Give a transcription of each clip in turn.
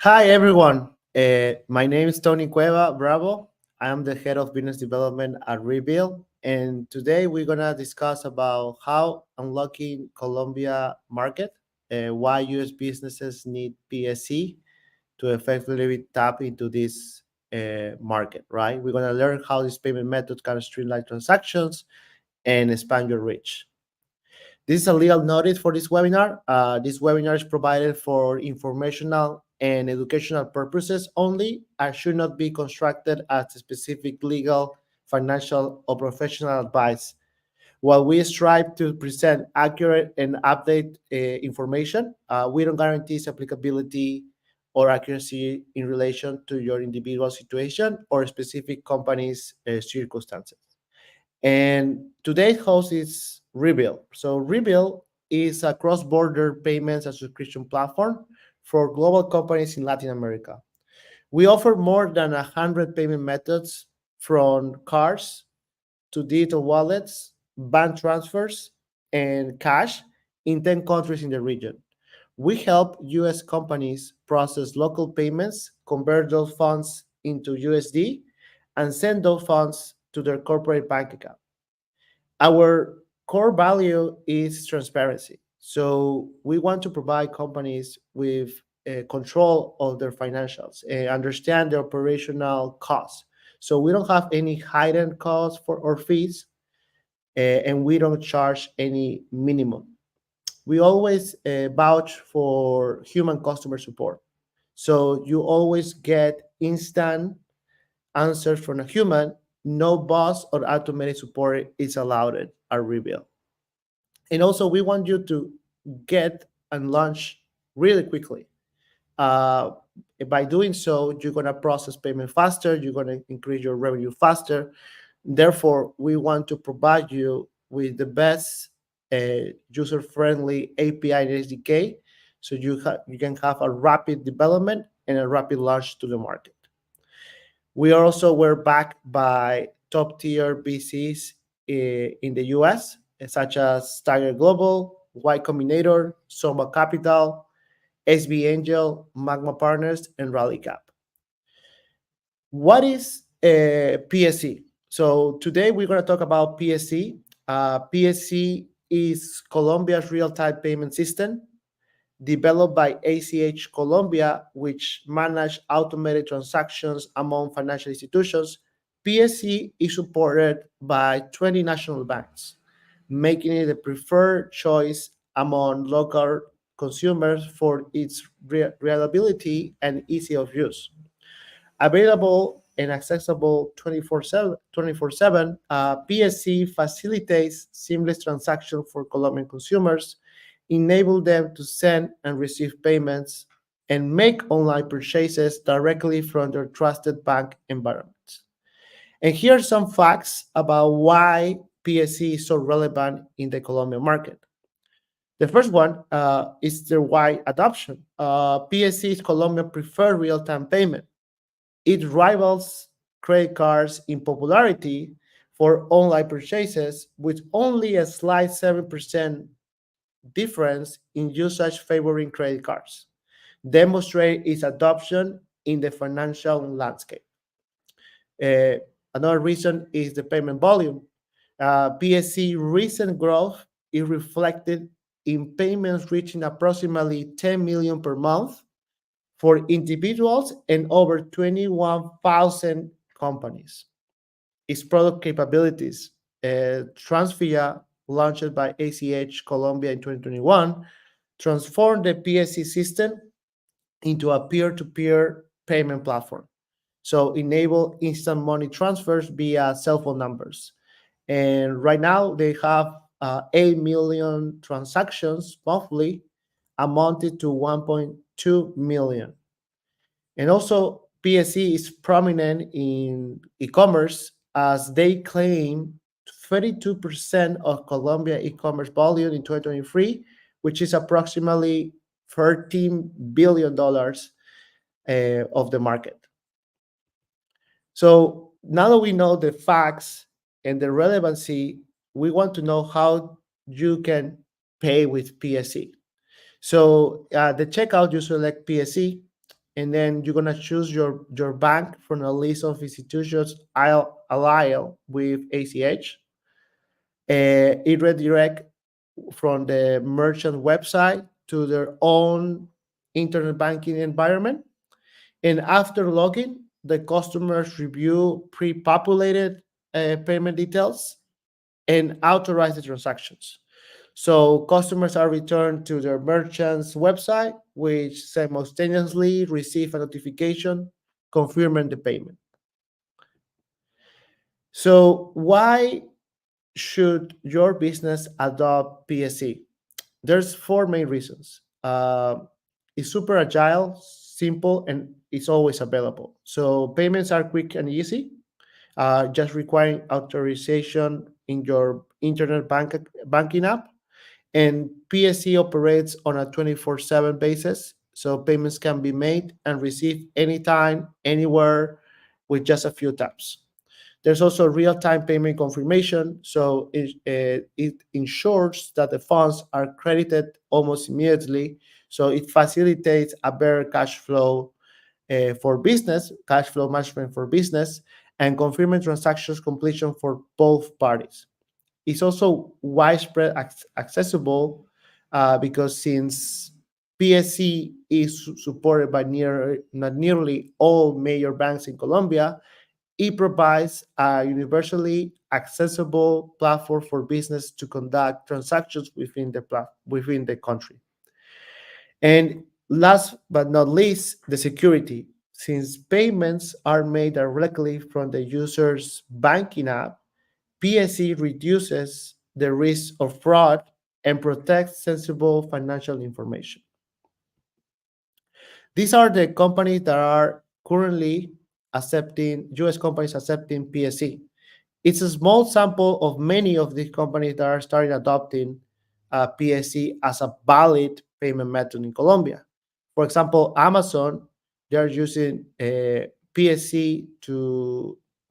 Hi, everyone. My name is Tony Cueva Bravo. I am the head of business development at Rebuild, and today we're gonna discuss about how unlocking Colombia market, why U.S. businesses need PSE to effectively tap into this market. Right? We're gonna learn how this payment method can streamline transactions and expand your reach. This is a legal notice for this webinar. This webinar is provided for informational and educational purposes only and should not be constructed as specific legal, financial, or professional advice. While we strive to present accurate and update information, we don't guarantee its applicability or accuracy in relation to your individual situation or specific company's circumstances. And today's host is Rebuild. So Rebuild is a cross-border payments and subscription platform for global companies in Latin America. We offer more than 100 payment methods from cards to digital wallets, bank transfers, and cash in 10 countries in the region. We help US companies process local payments, convert those funds into USD, and send those funds to their corporate bank account. Our core value is transparency. So we want to provide companies with control of their financials and understand the operational costs. So we don't have any hidden costs for or fees, and we don't charge any minimum. We always vouch for human customer support. So you always get instant answers from a human. No boss or automated support is allowed at Reveal. And also, we want you to get and launch really quickly. Uh, by doing so, you're going to process payment faster, you're going to increase your revenue faster. Therefore, we want to provide you with the best user-friendly API and SDK so you can have a rapid development and a rapid launch to the market. We're backed by top tier VCs in the US, such as Tiger Global, Y Combinator, Soma Capital, SB Angel, Magma Partners, and Rally Cap. What is PSE? So today we're going to talk about PSE. PSE is Colombia's real-time payment system developed by ACH Colombia, which manage automated transactions among financial institutions. PSE is supported by 20 national banks, making it the preferred choice among local consumers for its reliability and ease of use. Available and accessible 24/7, PSC facilitates seamless transaction for Colombian consumers, enable them to send and receive payments, and make online purchases directly from their trusted bank environments. And here are some facts about why PSC is so relevant in the Colombian market. The first one is the wide adoption. PSC is Colombia's preferred real-time payment. It rivals credit cards in popularity for online purchases, with only a slight 7% difference in usage favoring credit cards, demonstrate its adoption in the financial landscape. Uh, Another reason is the payment volume. PSC recent growth is reflected in payments reaching approximately 10 million per month for individuals and over 21,000 companies. Its product capabilities, Transfia, launched by ACH Colombia in 2021, transformed the PSC system into a peer-to-peer payment platform. So enable instant money transfers via cell phone numbers. And right now they have 8 million transactions monthly, amounted to 1.2 million. And also, PSE is prominent in e-commerce as they claim 32% of Colombia e-commerce volume in 2023, which is approximately $13 billion of the market. So now that we know the facts and the relevancy, we want to know how you can pay with PSE. So the checkout, you select PSE. and then you're gonna choose your bank from a list of institutions allied with ACH. It redirect from the merchant website to their own internet banking environment. And after login, the customers review pre-populated payment details and authorize the transactions. So customers are returned to their merchant's website, which simultaneously receive a notification confirming the payment. So why should your business adopt PSE? There's four main reasons. It's super agile, simple, and it's always available. So payments are quick and easy, just requiring authorization in your internet banking app. And PSE operates on a 24/7 basis, so payments can be made and received anytime, anywhere, with just a few taps. There's also real-time payment confirmation, so it ensures that the funds are credited almost immediately. So it facilitates a better cash flow management for business, and confirming transactions completion for both parties. It's also widespread accessible because since PSC is supported by not nearly all major banks in Colombia, it provides a universally accessible platform for business to conduct transactions within the country. And last but not least, the security. Since payments are made directly from the user's banking app, PSE reduces the risk of fraud and protects sensible financial information. These are the companies that are currently accepting, US companies accepting PSE. It's a small sample of many of these companies that are starting adopting PSE as a valid payment method in Colombia. For example, Amazon, they are using PSE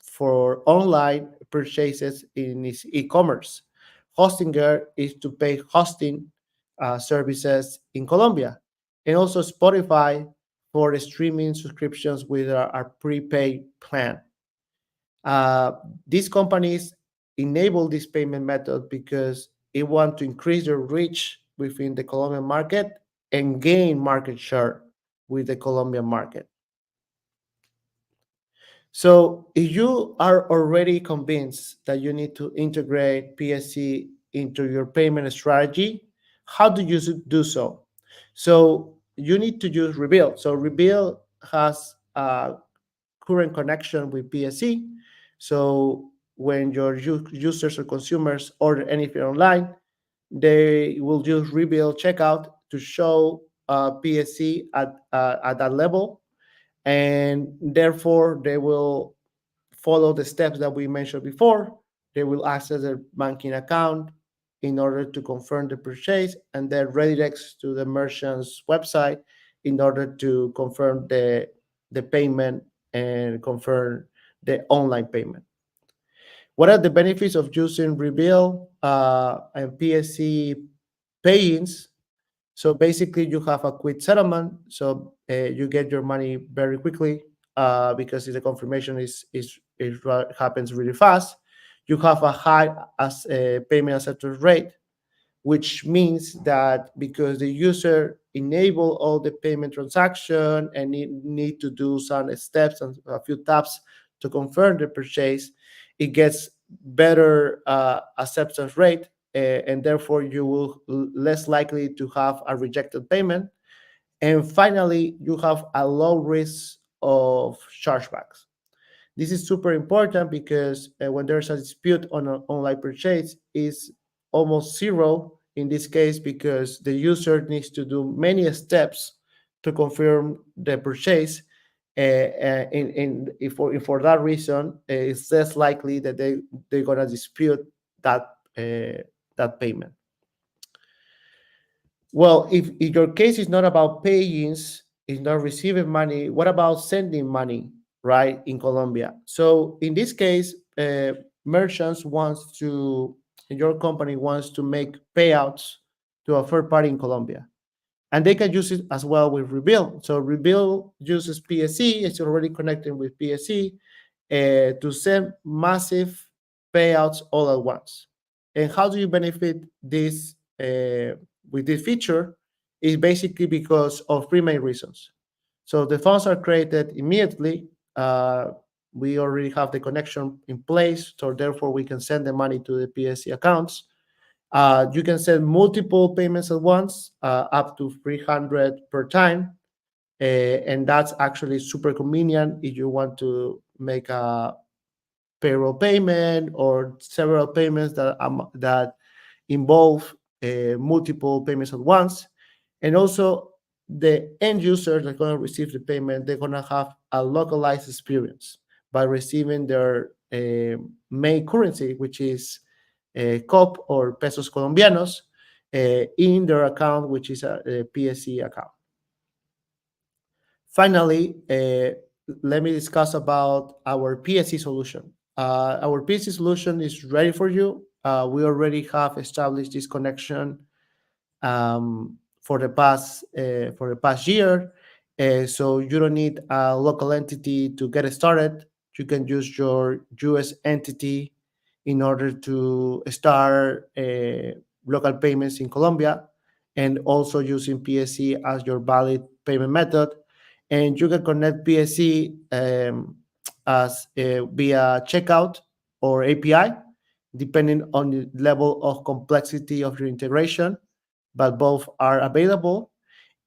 for online purchases in its e-commerce. Hostinger is to pay hosting services in Colombia, and also Spotify for the streaming subscriptions with our prepaid plan. Uh, these companies enable this payment method because they want to increase their reach within the Colombian market and gain market share with the Colombian market. So, if you are already convinced that you need to integrate PSC into your payment strategy, how do you do so? So, you need to use Reveal. So, Reveal has a current connection with PSE. So when your users or consumers order anything online, they will use Reveal checkout to show PSE at that level, and therefore they will follow the steps that we mentioned before. They will access their banking account in order to confirm the purchase, and then redirects to the merchant's website in order to confirm the payment and confirm the online payment. What are the benefits of using Reveal and PSC pay-ins? So basically, you have a quick settlement, so you get your money very quickly because the confirmation happens really fast. You have a high payment acceptance rate, which means that because the user enable all the payment transaction and need to do some steps and a few taps to confirm the purchase, it gets better acceptance rate, and therefore you will less likely to have a rejected payment. And finally, you have a low risk of chargebacks. This is super important because when there's a dispute on an online purchase, is almost zero in this case because the user needs to do many steps to confirm the purchase. For that reason, it's less likely that they're gonna dispute that that payment. Well, if your case is not about payings, is not receiving money, what about sending money, right, in Colombia? So in this case, merchants wants to, your company wants to make payouts to a third party in Colombia. and they can use it as well with Reveal. So Reveal uses PSE, it's already connected with PSE to send massive payouts all at once. And how do you benefit this with this feature? Is basically because of three main reasons. So the funds are created immediately. Uh, we already have the connection in place, so therefore we can send the money to the PSC accounts. You can send multiple payments at once, up to 300 per time, and that's actually super convenient if you want to make a payroll payment or several payments that involve multiple payments at once. And also, the end users that are going to receive the payment, they're going to have a localized experience by receiving their main currency, which is COP or pesos colombianos, in their account, which is a PSE account. Finally, let me discuss about our PSE solution. Our PSE solution is ready for you. We already have established this connection for the past year. So you don't need a local entity to get started. You can use your US entity in order to start local payments in Colombia, and also using PSE as your valid payment method. And you can connect PSE as via checkout or API, depending on the level of complexity of your integration, but both are available.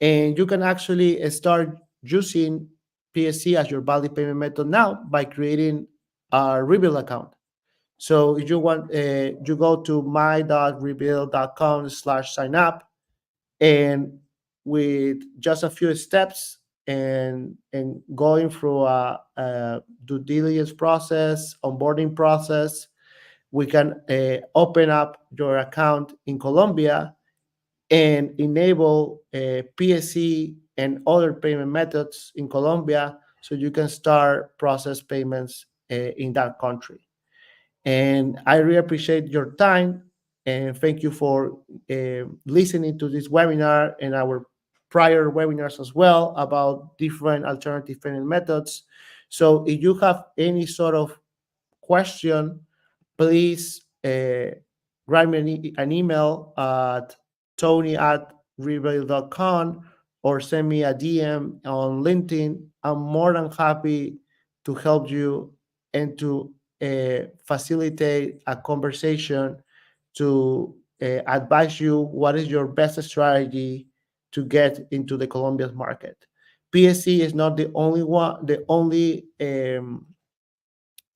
And you can actually start using PSC as your valid payment method now by creating a Reveal account. So if you want, you go to my.reveal.com/sign up, and with just a few steps and going through a due diligence process, onboarding process, we can open up your account in Colombia and enable PSE and other payment methods in Colombia, so you can start process payments in that country. And I really appreciate your time, and thank you for listening to this webinar and our prior webinars as well about different alternative payment methods. So if you have any sort of question, please write me an email at tony@reveal.com or send me a DM on LinkedIn. I'm more than happy to help you and to facilitate a conversation to advise you what is your best strategy to get into the Colombian market. PSC is not the only one, the only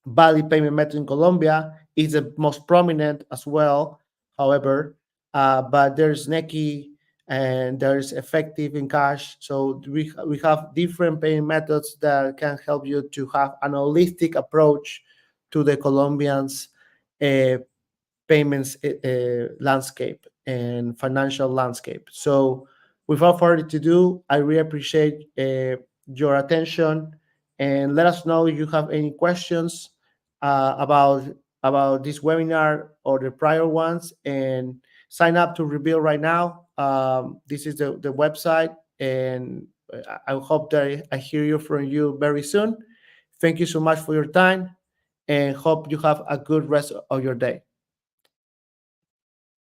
valid payment method in Colombia. Is the most prominent as well, however, but there's Neki and there's effective in cash. So we have different payment methods that can help you to have an holistic approach to the Colombians uh, payments landscape and financial landscape. So, without further ado, I really appreciate your attention, and let us know if you have any questions about this webinar or the prior ones. And sign up to Reveal right now. This is the website, and I hope that I hear you from you very soon. Thank you so much for your time, and hope you have a good rest of your day.